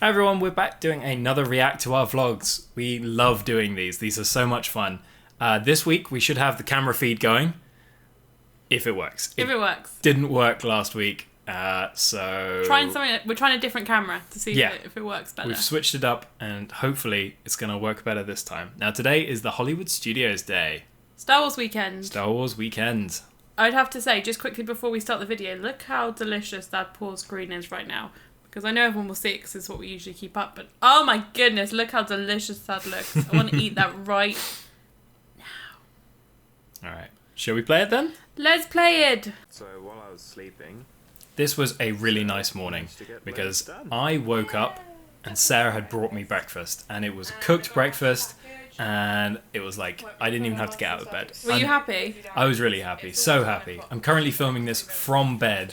Hi everyone, we're back doing another react to our vlogs. We love doing these. These are so much fun. This week we should have the camera feed going. If it works. If it works. Didn't work last week, so... We're trying a different camera to see if it works better. We've switched it up and hopefully it's going to work better this time. Now today is the Hollywood Studios Day. Star Wars weekend. Star Wars weekend. I'd have to say, just quickly before we start the video, look how delicious that Paul screen is right now. Because I know everyone will see it because it's what we usually keep up, but oh my goodness, look how delicious that looks. I want to eat that right now. Alright, shall we play it then? Let's play it! So while I was sleeping... This was a really nice morning because I woke up and Sarah had brought me breakfast and it was a cooked breakfast and it was like, I didn't even have to get out of bed. Were you happy? I was really happy, so happy. I'm currently filming this from bed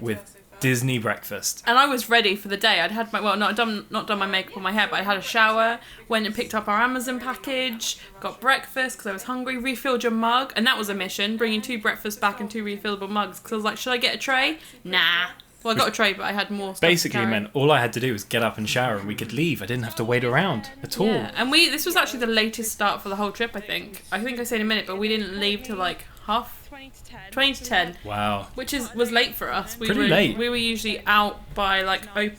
with Disney breakfast. And I was ready for the day. I'd had my, well, not done my makeup or my hair, but I had a shower, went and picked up our Amazon package, got breakfast because I was hungry, refilled your mug, and that was a mission, bringing 2 breakfasts back and 2 refillable mugs, because I was like, should I get a tray? Nah. Well, I got a tray, but I had more stuff. Basically meant all I had to do was get up and shower and we could leave. I didn't have to wait around at all. Yeah, and this was actually the latest start for the whole trip, I think. I think I said in a minute, but we didn't leave till like 20 to 10. Wow. Which was late for us. Pretty late. We were usually out by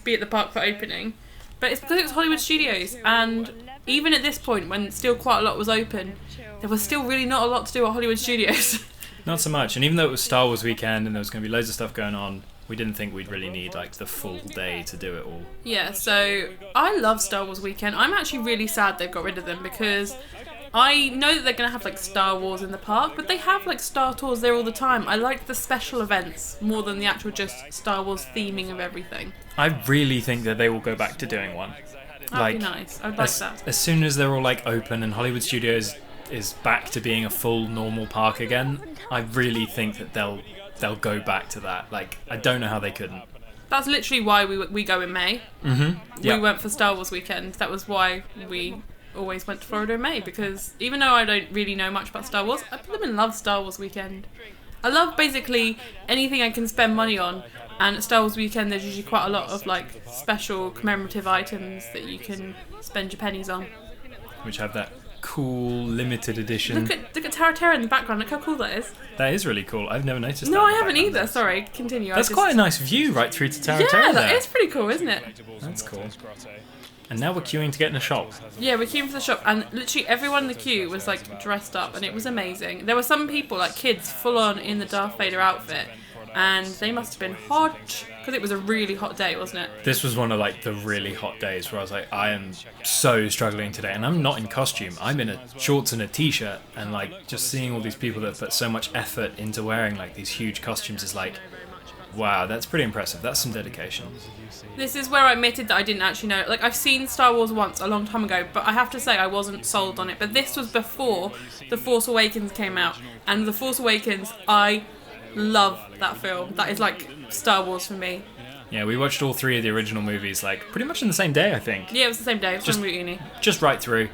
be at the park for opening. But it's because it was Hollywood Studios, and even at this point when still quite a lot was open, there was still really not a lot to do at Hollywood Studios. Not so much. And even though it was Star Wars weekend and there was going to be loads of stuff going on, we didn't think we'd really need like the full day to do it all. Yeah, so I love Star Wars weekend. I'm actually really sad they've got rid of them because I know that they're going to have like Star Wars in the park, but they have like Star Tours there all the time. I like the special events more than the actual just Star Wars theming of everything. I really think that they will go back to doing one. That'd be nice. I'd like that. As soon as they're all like open and Hollywood Studios is back to being a full normal park again, I really think that they'll go back to that. Like, I don't know how they couldn't. That's literally why we go in May. Mm-hmm. Yep. We went for Star Wars weekend. That was why we always went to Florida in May, because even though I don't really know much about Star Wars, I put them in love Star Wars weekend. I love basically anything I can spend money on, and at Star Wars weekend there's usually quite a lot of like special commemorative items that you can spend your pennies on. Which have that cool limited edition. Look at Tara Terra in the background. Look how cool that is. That is really cool. I've never noticed that. No, I haven't either. Sorry, continue. That's quite a nice view right through to Tara Terra. Yeah, that there. is pretty cool, isn't it? That's cool. And now we're queuing to get in a shop. Yeah, we're queuing for the shop, and literally everyone in the queue was like dressed up, and it was amazing. There were some people, like kids, full on in the Darth Vader outfit, and they must have been hot, because it was a really hot day, wasn't it? This was one of like the really hot days where I was like, I am so struggling today, and I'm not in costume. I'm in a shorts and a t-shirt, and like just seeing all these people that put so much effort into wearing like these huge costumes is like, wow, that's pretty impressive. That's some dedication. This is where I admitted that I didn't actually know. Like, I've seen Star Wars once, a long time ago, but I have to say I wasn't sold on it. But this was before The Force Awakens came out. And The Force Awakens, I love that film. That is like Star Wars for me. Yeah, we watched all 3 of the original movies, like, pretty much in the same day, I think. Yeah, it was the same day. It was from uni. Just right through.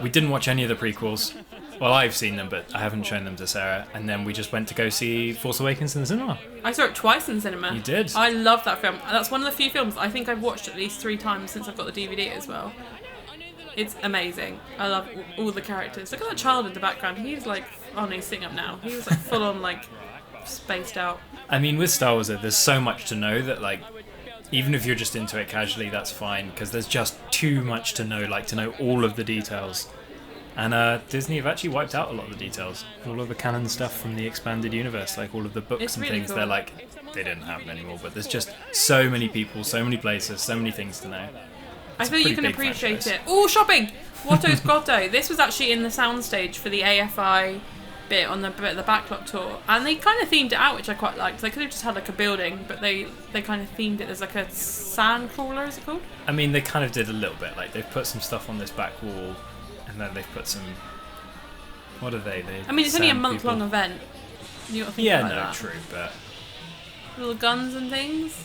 We didn't watch any of the prequels. Well, I've seen them, but I haven't shown them to Sarah. And then we just went to go see Force Awakens in the cinema. I saw it twice in the cinema. You did? I love that film. That's one of the few films I think I've watched at least 3 times since I've got the DVD as well. It's amazing. I love all the characters. Look at that child in the background. He's like, oh no, he's sitting up now. He was like full on like spaced out. I mean, with Star Wars, there's so much to know that like, even if you're just into it casually, that's fine, because there's just too much to know, like to know all of the details. And Disney have actually wiped out a lot of the details. All of the canon stuff from the expanded universe, like all of the books and really things, cool. they're like, they didn't have them anymore, but there's just so many people, so many places, so many things to know. I feel you can appreciate it. Oh, shopping! Watto's Grotto. This was actually in the soundstage for the AFI bit on the backlot tour, and they kind of themed it out, which I quite liked. They could have just had like a building, but they kind of themed it. There's like a sand crawler, is it called? I mean, they kind of did a little bit. Like, they've put some stuff on this back wall, and then they've put some... What are they? I mean, it's only a sand month-long people. event. You got to think Yeah, about no, that. true, but... Little guns and things.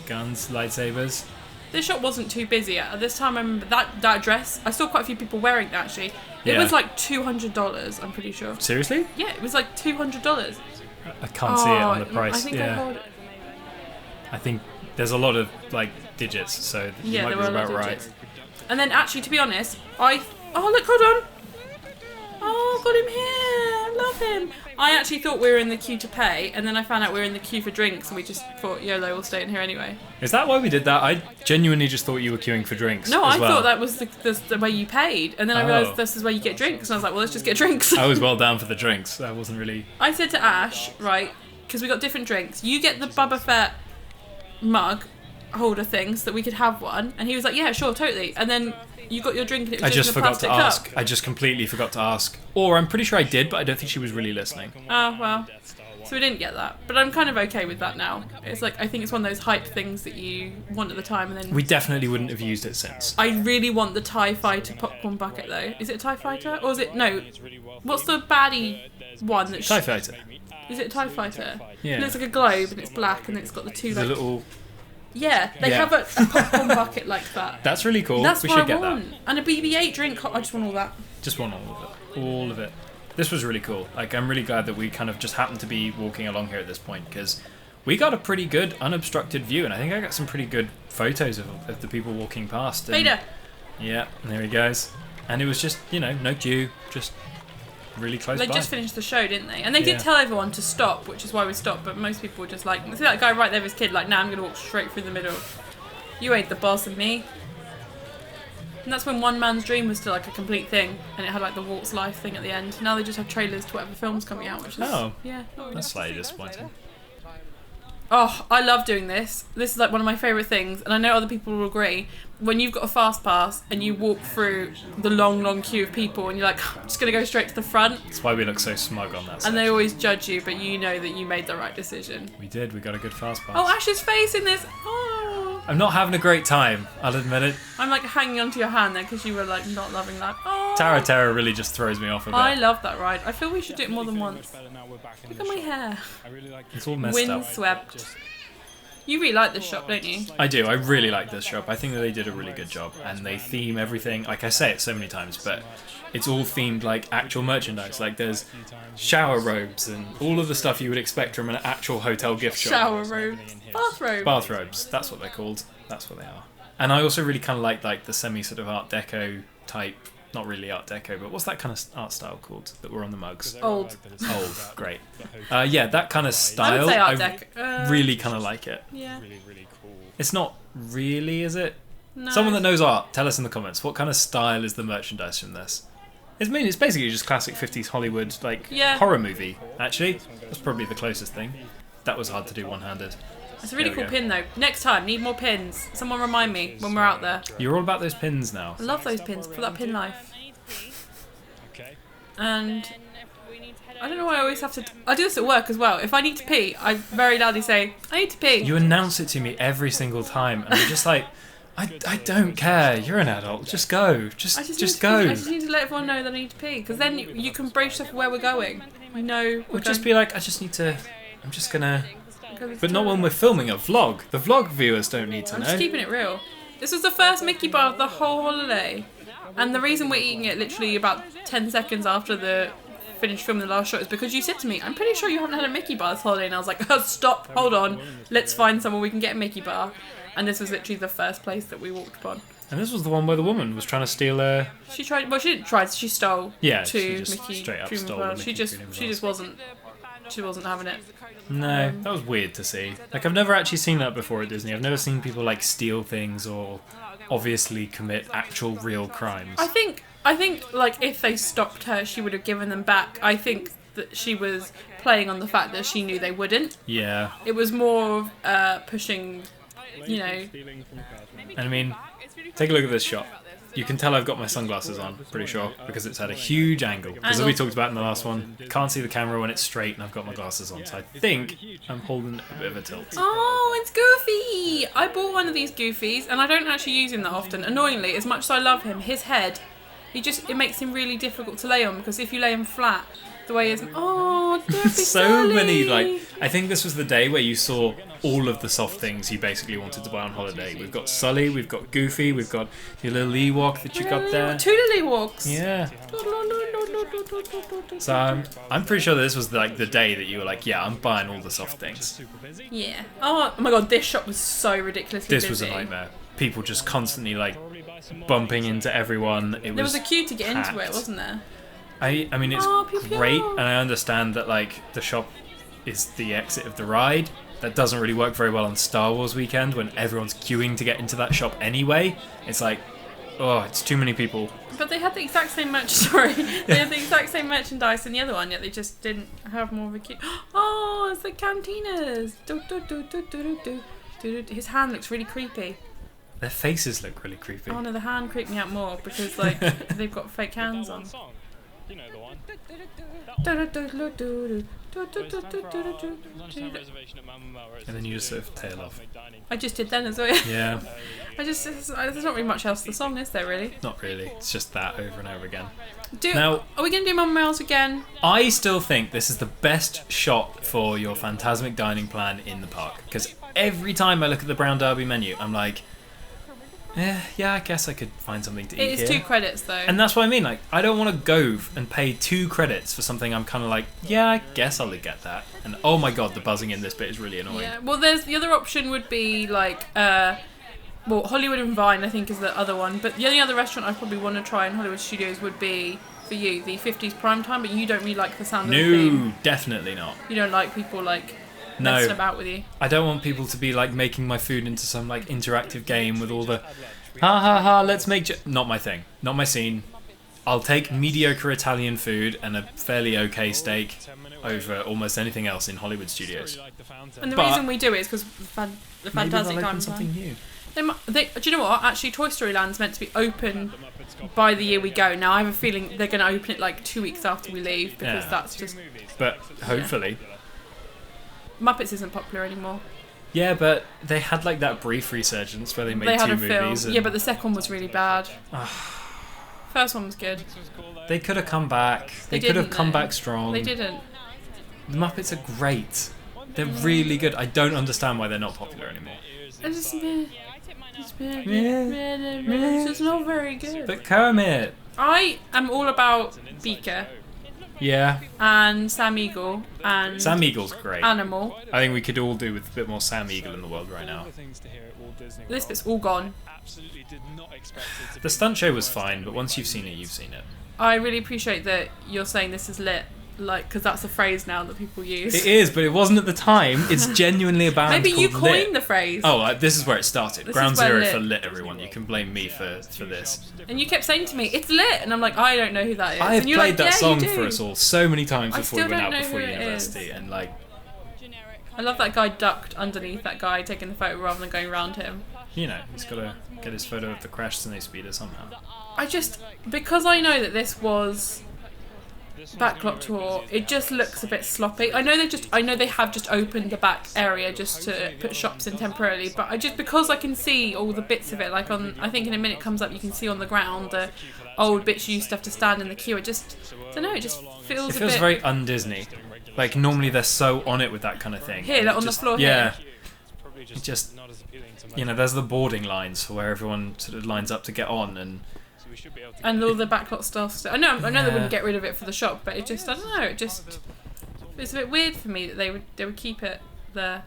Guns, lightsabers... This shop wasn't too busy. At this time, I remember that dress. I saw quite a few people wearing that, actually. It Yeah. was like $200, I'm pretty sure. Seriously? Yeah, it was like $200. I can't see it on the price. I think I yeah. hold it. I think There's a lot of like digits, so you Yeah, might there be were a lot about of right. digits. And then actually, to be honest, oh look, hold on. Oh, got him here. Love him. I actually thought we were in the queue to pay, and then I found out we were in the queue for drinks, and we just thought, YOLO, we'll stay in here anyway. Is that why we did that? I genuinely just thought you were queuing for drinks. No, as I well. thought that was the way you paid, and then I Oh. realised this is where you get drinks, and I was like, well, let's just get drinks. I was well down for the drinks. I wasn't really. I said to Ash, right, because we got different drinks. You get the Boba Fett mug holder thing so that we could have one, and he was like, yeah, sure, totally. And then you got your drink, and it I was just in a forgot to plastic ask. cup. I just completely forgot to ask. Or I'm pretty sure I did, but I don't think she was really listening. Oh, well. So we didn't get that. But I'm kind of okay with that now. It's like, I think it's one of those hype things that you want at the time, and then... We definitely wouldn't have used it since. I really want the TIE Fighter popcorn bucket, though. Is it a TIE Fighter? Or is it... No. What's the baddie one that's... TIE Fighter. Is it a TIE Fighter? Yeah. It looks like a globe, and it's black, and it's got the two, The like... little. Yeah, they Yeah. have a popcorn bucket like that. That's really cool. That's we what should I get want. And a BB-8 drink. I just want all that. that. Just want all of it. All of it. This was really cool. Like, I'm really glad that we kind of just happened to be walking along here at this point, because we got a pretty good unobstructed view, and I think I got some pretty good photos of the people walking past. And, Vader! yeah, and there he goes. And it was just, no queue, just really close They by. just finished the show, didn't they? And they Yeah. did tell everyone to stop, which is why we stopped, but most people were just like, see that guy right there with his kid, like, nah, I'm going to walk straight through the middle. You ain't the boss of me. And that's when One Man's Dream was still like a complete thing, and it had like the Walt's Life thing at the end. Now they just have trailers to whatever film's coming out, which is... Oh. Yeah. not really. That's slightly disappointing. Oh, I love doing this. This is like one of my favourite things, and I know other people will agree. When you've got a fast pass and you walk through the long, long queue of people, and you're like, I'm just going to go straight to the front, That's why we look so smug on that and section. they always judge you, but you know that you made the right decision. We did, we got a good fast pass. Oh, Ash's face in this. Oh, I'm not having a great time, I'll admit it. I'm like hanging onto your hand there because you were like not loving that. Oh, Tara Terra really just throws me off a bit. I love that ride. I feel we should do it more than once. Look at my hair. It's all messed up. Windswept. You really like this shop, don't you? I do. I really like this shop. I think that they did a really good job, and they theme everything. Like I say it so many times, but it's all themed like actual merchandise. Like there's shower robes and all of the stuff you would expect from an actual hotel gift shop. Shower robes, bathrobe. Bathrobes. That's what they're called. That's what they are. And I also really kind of like the semi sort of Art Deco type. Not really Art Deco, but what's that kind of art style called that were on the mugs? Old. Old. Great. Yeah, that kind of I style. would say Art Deco. Really kind of like it. Yeah. It's not really, is it? No. Someone that knows art, tell us in the comments. What kind of style is the merchandise from this? It's basically just classic 50s Hollywood, like, Yeah. horror movie, actually. That's probably the closest thing. That was hard to do one-handed. It's a really There we cool go. pin though. Next time, need more pins. Someone remind me when we're out there. You're all about those pins now. I love those pins for that pin life. And I don't know why I always have to. I do this at work as well. If I need to pee, I very loudly say, I need to pee. You announce it to me every single time, and I'm just like, I don't care. You're an adult. Just go. Just I just go. I just need to let everyone know that I need to pee, because then you can brace yourself for where we're going. We know. Or just be like, I just need to. I'm just gonna. But But not when we're filming a vlog. The vlog viewers don't need to I'm know. just keeping it real. This was the first Mickey bar of the whole holiday, and the reason we're eating it literally about 10 seconds after the finished filming the last shot is because you said to me, I'm pretty sure you haven't had a Mickey bar this holiday, and I was like, oh, stop, hold on, let's find somewhere we can get a Mickey bar. And this was literally the first place that we walked upon. And this was the one where the woman was trying to steal a. She tried. Well, she didn't try. She stole. Yeah, to she just Mickey straight up Dream stole World. the She Mickey just. Dream She just wasn't. She wasn't having it. No, that was weird to see. Like, I've never actually seen that before at Disney. I've never seen people like steal things or obviously commit actual real crimes. I think like if they stopped her, she would have given them back. I think that she was playing on the fact that she knew they wouldn't. Yeah, It was more pushing, you know. and I mean, take a look at this shot. You can tell I've got my sunglasses on, pretty sure, because it's at a huge angle. Because as we talked about in the last one, can't see the camera when it's straight and I've got my glasses on. So I think I'm holding a bit of a tilt. Oh, it's Goofy! I bought one of these Goofies, and I don't actually use him that often. Annoyingly, as much as I love him, his head, it makes him really difficult to lay on, because if you lay him flat, the way he is, oh, Goofy So many, like, I think this was the day where you saw all of the soft things you basically wanted to buy on holiday. We've got Sully, we've got Goofy, we've got your little Ewok that you got there. Two Lily Walks. Yeah. So I'm pretty sure that this was like the day that you were like, yeah, I'm buying all the soft things. Yeah. Oh my god, this shop was so ridiculously This busy. was a nightmare. People just constantly like bumping into everyone. There was a queue to get into it, packed. wasn't there? I mean, it's Oh, pew pew. great, and I understand that like the shop is the exit of the ride. That doesn't really work very well on Star Wars weekend when everyone's queuing to get into that shop anyway. It's like, oh, it's too many people. But they had the exact same merch. Sorry, they had the exact same merchandise in the other one, yet they just didn't have more of a queue. Oh, it's the cantinas. Do, do, do, do, do, do, do, do, do. His hand looks really creepy. Their faces look really creepy. Oh no, the hand creeped me out more because like they've got fake hands on. You know the one. Do, do, do, do, do, do, do, do, do, do, do, Lunchtime do. reservation at Mamma Mia, where it's And then you just really sort of tail off. Cosmic Dining. I just did then as well. Yeah, There's not really much else to the song, is there really? not really. It's just that over and over again. Are we going to do Mum Rails again? I still think this is the best shot for your Phantasmic dining plan in the park. Because every time I look at the Brown Derby menu, I'm like, yeah, I guess I could find something to eat It is here. 2 credits though. And that's what I mean. Like, I don't want to go and pay 2 credits for something I'm kind of like, yeah, I guess I'll get that. And oh my god, the buzzing in this bit is really annoying. Yeah, well, there's the other option would be like, Hollywood and Vine, I think, is the other one. But the only other restaurant I probably want to try in Hollywood Studios would be for you, the 50s prime time. But you don't really like the sound of the theme. No, definitely not. You don't like people like messing No, about with you. I don't want people to be like making my food into some like interactive game with all the ha ha ha. Let's make not my thing, not my scene. I'll take mediocre Italian food and a fairly okay steak over almost anything else in Hollywood Studios. And the But- reason we do it is because the Maybe Fantastic they'll Time. open something new. Do you know what? Actually, Toy Story Land's meant to be open by the year we go. Now, I have a feeling they're going to open it like 2 weeks after we leave because Yeah. that's just... But hopefully, Muppets isn't popular anymore. yeah. But they had like that brief resurgence where they made They had 2 a film. movies. And Yeah, but the second one was really bad. First one was good. they could have come back. They, They could have didn't, come though. back strong. They didn't. The Muppets are great. They're really good. I don't understand why they're not popular anymore. It's just meh. It's meh, Meh. meh, meh, meh. It's just not very good. But Kermit, I am all about Beaker yeah. and Sam Eagle and Sam Eagle's great. Animal. I think we could all do with a bit more Sam Eagle in the world right now. This bit's all gone. Absolutely did not expect it to The stunt show was fine, but once you've seen it, you've seen it. I really appreciate that you're saying this is lit, like, because that's a phrase now that people use. It is, but it wasn't at the time. It's genuinely a band Maybe you called coined Lit. the phrase. Oh, this is where it started. This Ground is where Zero Lit- for Lit, everyone. You can blame me for this. And you kept saying to me, it's lit. And I'm like, I don't know who that is. I have and you're played like, that yeah, song you do. for us all so many times I before we still went don't out know before who it university, is. and like, I love that guy ducked underneath that guy taking the photo rather than going around him. you know, he's got to get his photo of the crash snow speeder somehow. Because I know that this was Backlot Tour, it just looks a bit sloppy. I know they have just opened the back area just to put shops in temporarily, but because I can see all the bits of it, like I think in a minute comes up, you can see on the ground the old bits you used to have to stand in the queue. It just, I don't know, it just feels It a feels bit... very un-Disney. Like, normally they're so on it with that kind of thing. Here, like on the Just- floor yeah. here. probably It just, not as appealing to you know, there's the boarding lines for where everyone sort of lines up to get on, and so we should be able to And all the backlot stuff. I know they Yeah. wouldn't get rid of it for the shop, but it just, I don't know, it's a bit weird for me that they would keep it there.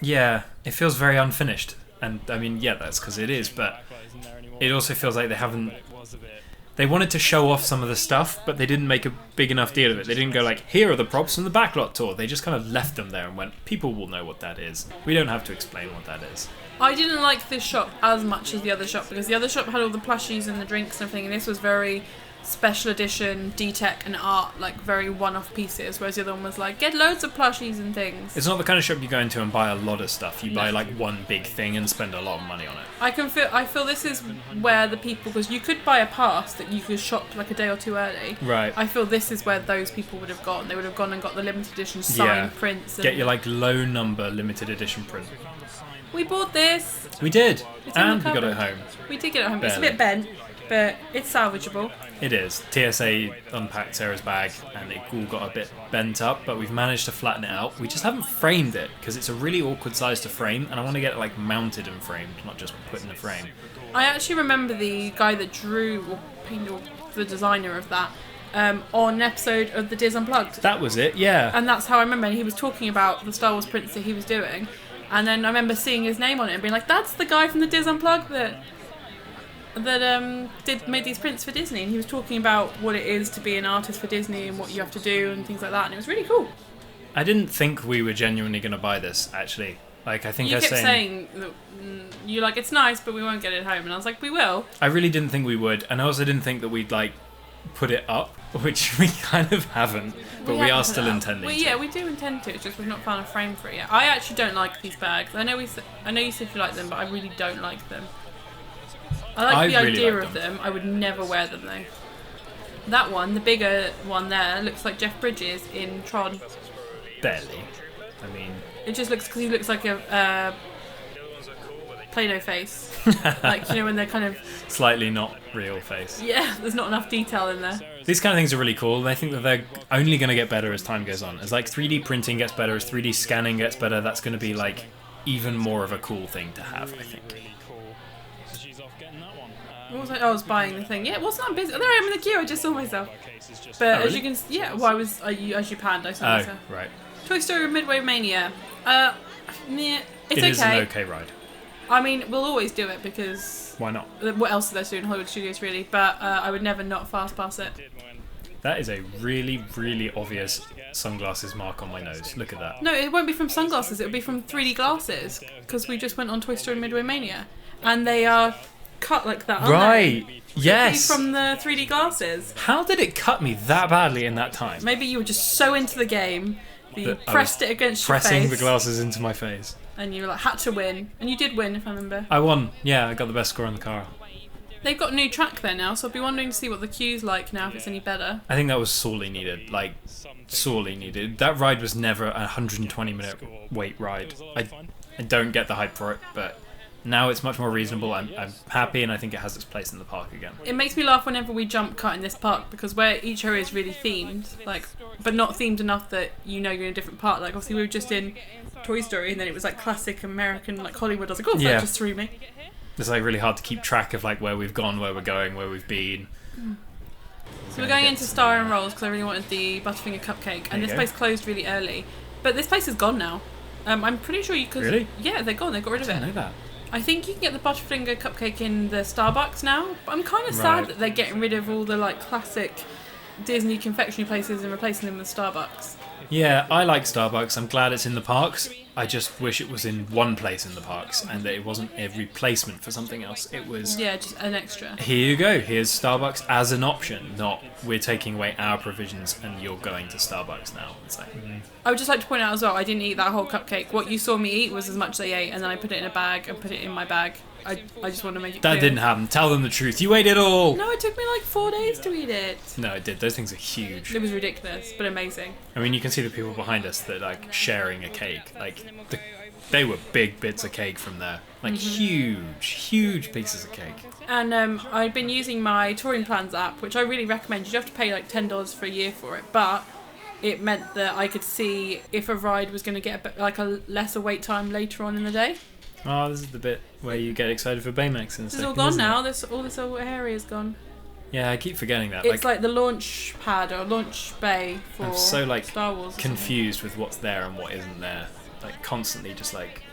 yeah, it feels very unfinished. And I mean, yeah, that's because it is, but Backlot isn't there anymore. it also feels like they haven't. It was a bit They wanted to show off some of the stuff, but they didn't make a big enough deal of it. They didn't go like, here are the props from the backlot tour. They just kind of left them there and went, people will know what that is. We don't have to explain what that is. I didn't like this shop as much as the other shop because the other shop had all the plushies and the drinks and everything, and this was very special edition, D-Tech and art, like very one-off pieces, whereas the other one was like, get loads of plushies and things. It's not the kind of shop you go into and buy a lot of stuff. You No. buy like one big thing and spend a lot of money on it. I feel this is where the people, because you could buy a pass that you could shop like a day or two early. Right. I feel this is where those people would have gone. They would have gone and got the limited edition signed Yeah. prints. And Get your like low number limited edition print. we bought this. We did. It's in And the we got it cupboard. home. We did get it home. It's a Barely. bit bent, but it's salvageable. It is. TSA unpacked Sarah's bag and it all got a bit bent up, but we've managed to flatten it out. We just haven't framed it because it's a really awkward size to frame, and I want to get it like mounted and framed, not just put in a frame. I actually remember the guy that drew or painted or the designer of that on an episode of the Diz Unplugged. That was it, yeah. And that's how I remember. And he was talking about the Star Wars prints that he was doing. And then I remember seeing his name on it and being like, that's the guy from the Diz Unplugged that made these prints for Disney. And he was talking about what it is to be an artist for Disney and what you have to do and things like that. And it was really cool. I didn't think we were genuinely going to buy this, actually. Like, I think You I kept was saying that you're like, it's nice, but we won't get it home. And I was like, we will. I really didn't think we would, and I also didn't think that we'd like put it up, which we kind of haven't, but we haven't are put still it up. intending Well, to. yeah, we do intend to. It's just we've not found a frame for it yet. I actually don't like these bags. I know you said you like them, but I really don't like them. I like the really idea like of them. I would never wear them though. That one, the bigger one there, looks like Jeff Bridges in Tron. Barely. I mean, It just looks because he looks like a Play-Doh face. Like, you know, when they're kind of slightly not real face. yeah, there's not enough detail in there. These kind of things are really cool, and I think that they're only going to get better as time goes on. As like 3D printing gets better, as 3D scanning gets better, that's going to be like even more of a cool thing to have, I think. Really cool. So she's off getting that one. What was I was buying the thing. Yeah, it wasn't that busy. There I am in the queue. I just saw myself. Case is just But Oh, as really? you can, well, I was as you panned, I saw Oh, myself. right. Toy Story Midway Mania. Meh, it's It is okay. an okay ride. I mean, we'll always do it because Why not? what else are there to do in Hollywood Studios, really? But I would never not fast pass it. did when That is a really, really obvious sunglasses mark on my nose. Look at that. No, it won't be from sunglasses. It'll be from 3D glasses because we just went on Toy Story Midway Mania, and they are cut like that. Aren't Right. They? Yes. From the 3D glasses. How did it cut me that badly in that time? Maybe you were just so into the game that you That I pressed was it against your Pressing face, the glasses into my face. and you were like had to win, and you did win if I remember. I won. Yeah, I got the best score on the car. They've got a new track there now, so I'll be wondering to see what the queue's like now, if it's any better. I think that was sorely needed. Like, sorely needed. That ride was never a 120-minute wait ride. I don't get the hype for it, but now it's much more reasonable. I'm happy, and I think it has its place in the park again. It makes me laugh whenever we jump cut in this park, because where each area is really themed, like, but not themed enough that you know you're in a different part. Like, obviously we were just in Toy Story, and then it was like classic American, like Hollywood. I was like, oh, Yeah. that just threw me. It's like really hard to keep track of like where we've gone, where we're going, where we've been. So we're going into Star and Rolls because I really wanted the Butterfinger cupcake, and you this go. place closed really early. But this place is gone now. I'm pretty sure you could. Really? Yeah, they're gone. They got rid of I didn't it. know that. I think you can get the Butterfinger cupcake in the Starbucks now. But I'm kind of Right. sad that they're getting rid of all the like classic Disney confectionery places and replacing them with Starbucks. Yeah, I like Starbucks. I'm glad it's in the parks. I just wish it was in one place in the parks and that it wasn't a replacement for something else. It was, Yeah, just an extra. here you go, here's Starbucks as an option, not we're taking away our provisions and you're going to Starbucks now. It's like, I would just like to point out as well, I didn't eat that whole cupcake. What you saw me eat was as much as I ate, and then I put it in a bag and put it in my bag. I just want to make it that clear. didn't happen. Tell them the truth. You ate it all! No, it took me like 4 days to eat it. No, it did. Those things are huge. It was ridiculous, but amazing. I mean, you can see the people behind us that like sharing a cake. Like, they were big bits of cake from there. Like, huge pieces of cake. And I've been using my Touring Plans app, which I really recommend. You have to pay like $10 for a year for it, but it meant that I could see if a ride was going to get like a lesser wait time later on in the day. Oh, this is the bit where you get excited for Baymax in a This is second, all gone isn't now. it? All this whole area is gone. Yeah, I keep forgetting that. It's like the launch pad or launch bay for I'm so, like, Star Wars. or something. confused with what's there and what isn't there. Like, constantly just like...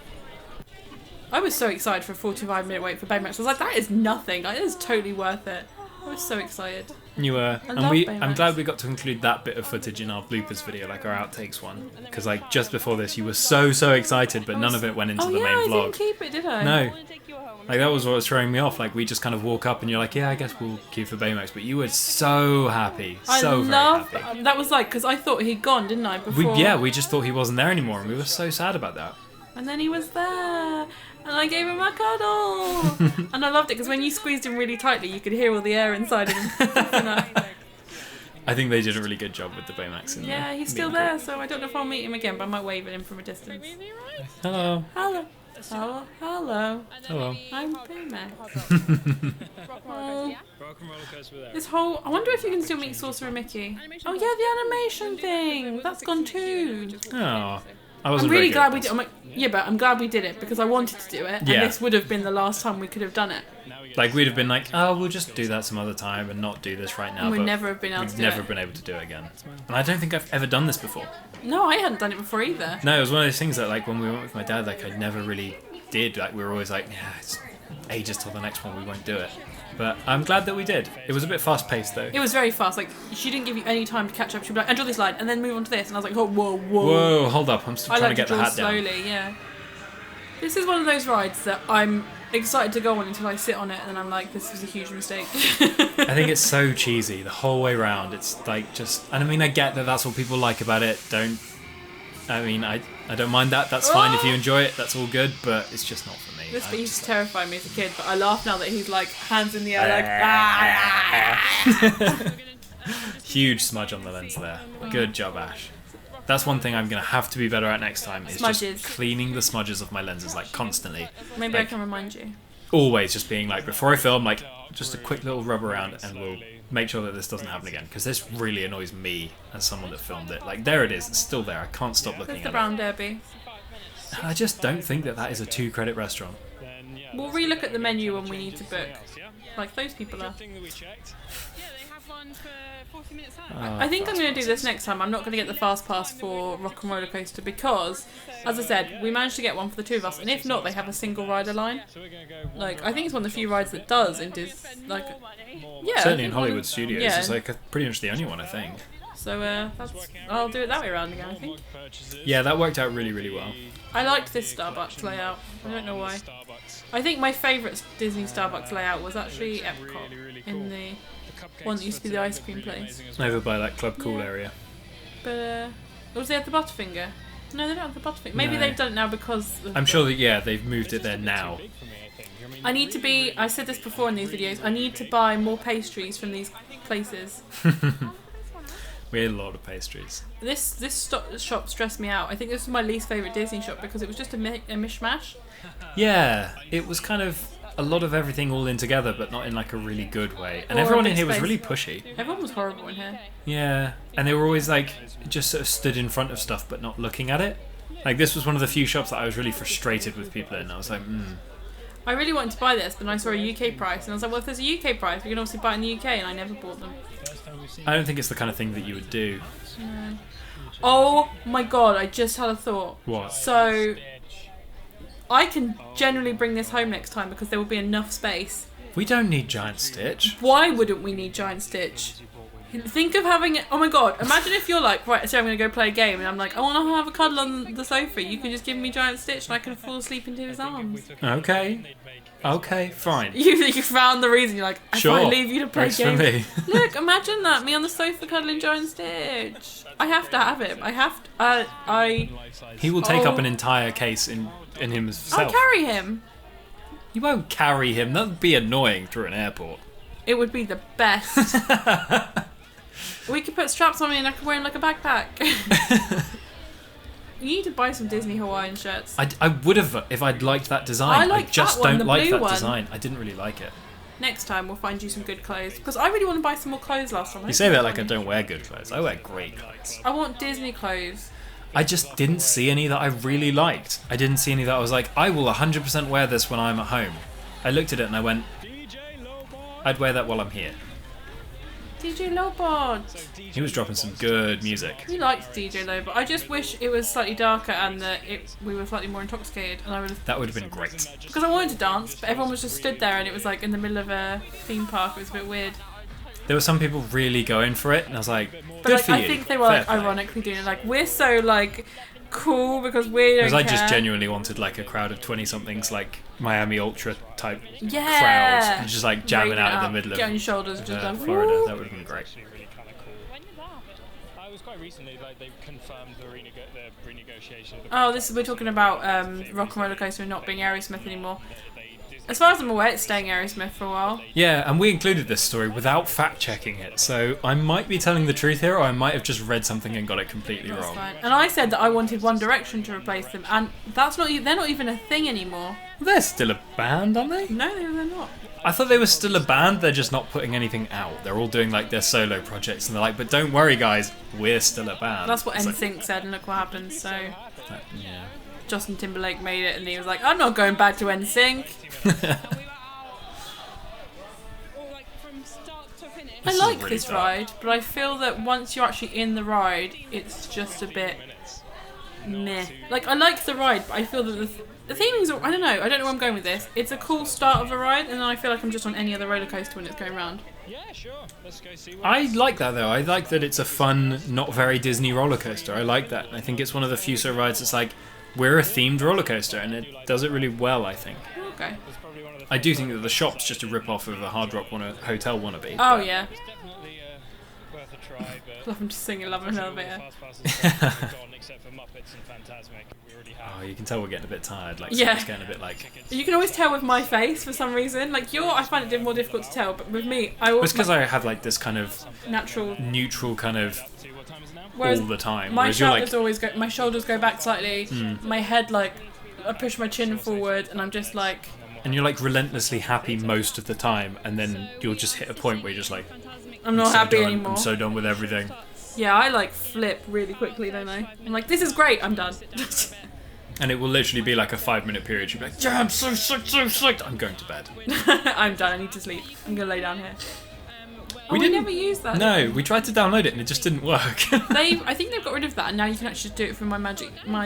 I was so excited for a 45-minute wait for Baymax. I was like, that is nothing. Like, that is totally worth it. I was so excited. You were... I And love I'm Baymax. glad we got to include that bit of footage in our bloopers video, like our outtakes one. Because, like, just before this, you were so excited, but none of it went into Oh the yeah, main I vlog. didn't keep it, did I? No. Like, that was what was throwing me off. Like, we just kind of walk up and you're like, yeah, I guess we'll queue for Baymax. But you were so happy. I So love very happy. that was like because I thought he'd gone, didn't I? Before. We just thought he wasn't there anymore, and we were so sad about that. And then he was there, and I gave him a cuddle, and I loved it because when you squeezed him really tightly, you could hear all the air inside him. puffing up. I think they did a really good job with the Baymax. Yeah, he's still there, so I don't know if I'll meet him again, but I might wave at him from a distance. Hello. Hello. Hello. Hello. Hello. I'm Baymax. Oh, this whole. I wonder if you can still meet Sorcerer Mickey. Oh yeah, the animation thing. That's gone too. Oh, I wasn't I'm really very good glad at we this. did. I'm like, yeah, but I'm glad we did it because I wanted to do it, and Yeah. this would have been the last time we could have done it. Like, we'd have been like, oh, we'll just do that some other time and not do this right now. And we'd but never have been able we've to do never it. been able to do it again. And I don't think I've ever done this before. No, I hadn't done it before either. No, it was one of those things that, like, when we went with my dad, like, I never really did. Like, we were always like, yeah, it's ages till the next one, we won't do it. But I'm glad that we did. It was a bit fast-paced, though. It was very fast. Like, she didn't give you any time to catch up. She'd be like, and draw this line, and then move on to this. And I was like, oh, whoa. Whoa, hold up. I'm still I trying like to to get the draw hat down. slowly, yeah. This is one of those rides that I'm excited to go on until I sit on it, and then I'm like, this was a huge mistake. I think it's so cheesy the whole way round. It's like just, and I mean, I get that that's what people like about it. I don't mind that. That's fine if you enjoy it. That's all good. But it's just not for me. This I bit used just- to terrify me as a kid, but I laugh now that he's like hands in the air, like Huge smudge on the lens there. Good job, Ash. That's one thing I'm gonna have to be better at next time. Is Smudges. just cleaning the smudges of my lenses, like constantly. Maybe Like, I can remind you. always just being like, before I film, like just a quick little rub around, and we'll make sure that this doesn't happen again, because this really annoys me as someone that filmed it. Like, there it is, it's still there. I can't stop looking There's the at Brown Derby. it. I just don't think that that is a 2-credit restaurant. We'll relook at the menu when we need to book. Like those people are. Thing that we checked. I think I'm going to do this next time. I'm not going to get the fast pass for Rock and Roller Coaster because, as I said, we managed to get one for the two of us, and if not, they have a single rider line. So we're gonna go. Like, I think it's one of the few rides that does in like, yeah. I Certainly in think one Hollywood of- Studios, yeah. it's like pretty much the only one, I think. So I'll do it that way around again. I think. Yeah, that worked out really, really well. I liked this Starbucks layout. I don't know why. I think my favourite Disney Starbucks layout was actually Epcot in the one that used to be the ice cream place. Over by that Club Cool area. But was they at the Butterfinger? No, they don't have the Butterfinger. Maybe No. they've done it now because of I'm sure that, yeah, they've moved it there now. I need to be. I said this before in these videos. I need to buy more pastries from these places. We had a lot of pastries. This shop stressed me out. I think this was my least favourite Disney shop because it was just a mishmash. Yeah, it was kind of a lot of everything all in together, but not in like a really good way. And Or a everyone in big here was space. really pushy. Everyone was horrible in here. Yeah, and they were always like just sort of stood in front of stuff but not looking at it. Like, this was one of the few shops that I was really frustrated with people in. I was like, I really wanted to buy this, but I saw a UK price, and I was like, well, if there's a UK price, we can obviously buy it in the UK, and I never bought them. I don't think it's the kind of thing that you would do. Oh my god, I just had a thought. What? So, I can generally bring this home next time because there will be enough space. We don't need Giant Stitch. Why wouldn't we need Giant Stitch? Think of having it. Oh my god, imagine if you're like, right, so I'm going to go play a game, and I'm like, I want to have a cuddle on the sofa. You can just give me Giant Stitch, and I can fall asleep into his arms. Okay, fine. You found the reason. You're like, I Sure. can't leave you to play Works for games. me. Look, imagine that, me on the sofa cuddling Giant Stitch. I have to have him. I have to. I. He will take up Oh. an entire case in I'll himself. carry him. You won't carry him. That would be annoying through an airport. It would be the best. We could put straps on me and I could wear him like a backpack. You need to buy some Disney Hawaiian shirts. I would have if I'd liked that design. I like just that one, don't the like blue that one. design. I didn't really like it. Next time we'll find you some good clothes because I really want to buy some more clothes last time. You say that like I don't wear good clothes. I wear great clothes. I want Disney clothes. I just didn't see any that I really liked. I didn't see any that I was like, I will 100% wear this when I'm at home. I looked at it and I went, I'd wear that while I'm here. DJ Lobot. He was dropping some good music. We liked DJ Lobot. I just wish it was slightly darker and that we were slightly more intoxicated. And I would have, That would have been great. because I wanted to dance, but everyone was just stood there and it was like in the middle of a theme park. It was a bit weird. There were some people really going for it, and I was like, But good like, for I you. think they were Fair like play. ironically doing it. Like we're so like cool because we don't Because I care. just genuinely wanted like a crowd of 20-somethings, like Miami Ultra type Yeah. crowd, and just like jamming Raving out in up, the middle get on your of shoulders, just like Florida. woo. That would have been great. Really kind of cool. It was quite recently, like they've confirmed the renegotiation. Of the Oh, this is we're talking about Rock and Roller Coaster not being Aerosmith anymore. As far as I'm aware, it's staying Aerosmith for a while. Yeah, and we included this story without fact checking it, so I might be telling the truth here, or I might have just read something and got it completely That's wrong. fine. And I said that I wanted One Direction to replace them, and that's not. They're not even a thing anymore. They're still a band, aren't they? No, they're not. I thought they were still a band, they're just not putting anything out. They're all doing like their solo projects, and they're like, but don't worry guys, we're still a band. That's what It's like, NSYNC said, and look what happened. So Yeah. Justin Timberlake made it, and he was like, "I'm not going back to NSYNC." I This is like really this tough. ride, but I feel that once you're actually in the ride, it's just a bit meh. Like, I like the ride, but I feel that the theming's, I don't know where I'm going with this. It's a cool start of a ride, and then I feel like I'm just on any other roller coaster when it's going round. Yeah, sure. Let's go see what I like that though. I like that it's a fun, not very Disney roller coaster. I like that. I think it's one of the few sort of rides that's like, we're a themed roller coaster, and it does it really well, I think. Okay. It's probably one of the I do think that the shop's just a rip-off of a Hard Rock Hotel wannabe. Oh, but- yeah. It's definitely worth a try, but Love him just singing Love and Elevator. Fast Passes are gone except for Muppets and Fantasmic. We already have. Oh, you can tell we're getting a bit tired. Like, Yeah. it's getting a bit like... You can always tell with my face for some reason. Like, I find it more difficult to tell, but with me, I It's always because I have like this kind of natural. neutral kind of See what time is it now? Whereas all the time. my Whereas you're shoulders like, always go. My shoulders go back slightly. My head, like, I push my chin forward, and I'm just like. and you're like relentlessly happy most of the time, and then you'll just hit a point where you're just like, I'm not so happy done. anymore. I'm so done with everything. Yeah, I like flip really quickly, don't I? I'm like, this is great. I'm done. And it will literally be like a 5-minute period. You'll be like, yeah, I'm so psyched. I'm going to bed. I'm done. I need to sleep. I'm gonna lay down here. Oh, We we didn't- never used that. No, we tried to download it and it just didn't work. I think they've got rid of that, and now you can actually do it from my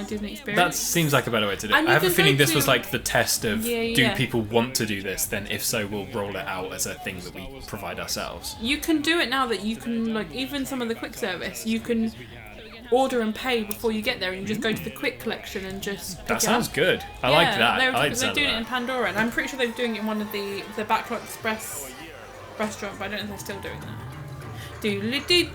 Disney experience. That seems like a better way to do it. And I you have a can feeling go this to- was like the test of Yeah, do yeah. people want to do this? Then if so, we'll roll it out as a thing that we provide ourselves. You can do it now that you can, like, even some of the quick service, you can order and pay before you get there, and you just go to the quick collection and just pick That it sounds up. good. I Yeah, like that. They're, I like the they're sound of doing it in that. Pandora, and I'm pretty sure they're doing it in one of the Backlot Express restaurant, but I don't know if they're still doing that.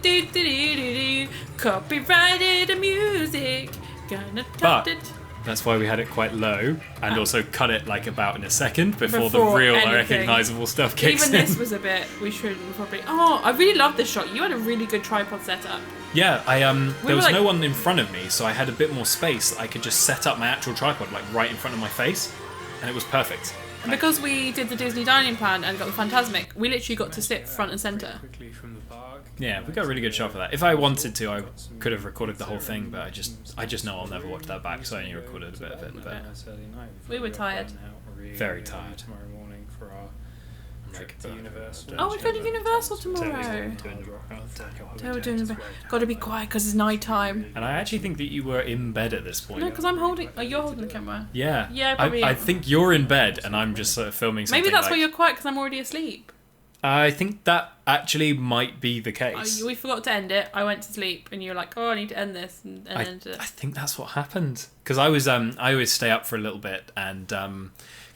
Do-do-do-do-do-do-do. Copyrighted music. Gonna cut But- it. That's why we had it quite low, and also cut it like about in a second before the Before real anything. recognisable stuff kicks Even in. this was a bit. We should probably. Oh, I really love this shot. You had a really good tripod setup. Yeah, there were was like- no one in front of me, so I had a bit more space. I could just set up my actual tripod like right in front of my face, and it was perfect. And because we did the Disney dining plan and got the Fantasmic, we literally got to sit front and centre. Quickly from the park. Yeah, we got a really good shot for that. If I wanted to, I could have recorded the whole thing, but I just know I'll never watch that back, so I only recorded a bit of it. But We were tired. Very tired. Tomorrow morning for our trip like, to Universal. Oh, we're going to Universal tomorrow. We're doing. Got to be quiet because it's night time. And I actually think that you were in bed at this point. No, because I'm holding. Oh, you're holding the camera. Yeah. Yeah, I probably I am. think you're in bed, and I'm just sort of filming something. Maybe that's why like- you're quiet because I'm already asleep. I think that actually might be the case. We forgot to end it. I went to sleep, and you were like, "Oh, I need to end this," and I ended it. think that's what happened because I always stay up for a little bit and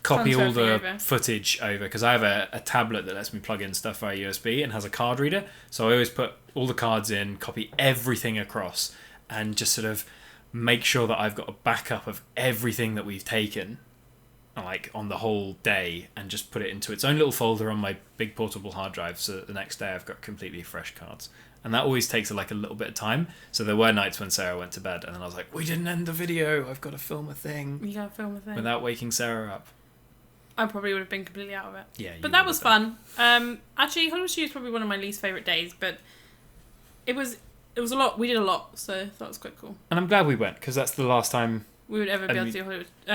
copy Transfer all the everything over. footage over because I have a tablet that lets me plug in stuff via USB and has a card reader, so I always put all the cards in, copy everything across, and just sort of make sure that I've got a backup of everything that we've taken like on the whole day, and just put it into its own little folder on my big portable hard drive, so that the next day I've got completely fresh cards. And that always takes like a little bit of time. So there were nights when Sarah went to bed and then I was like, we didn't end the video, I've got to film a thing, You gotta film a thing. without waking Sarah up. I probably would have been completely out of it. Yeah, you But that would was have fun. Actually, Hollywood Studios is probably one of my least favourite days, but it was a lot. We did a lot, so that was quite cool. And I'm glad we went because that's the last time. We would ever be And able we- to do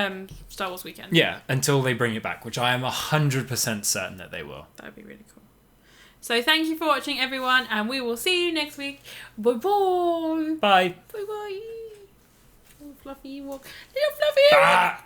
Hollywood Star Wars weekend. Yeah, until they bring it back, which I am 100% certain that they will. That would be really cool. So thank you for watching, everyone, and we will see you next week. Bye bye. Bye. Bye bye. Little Fluffy Ewok. Little Fluffy Ewok. Ah!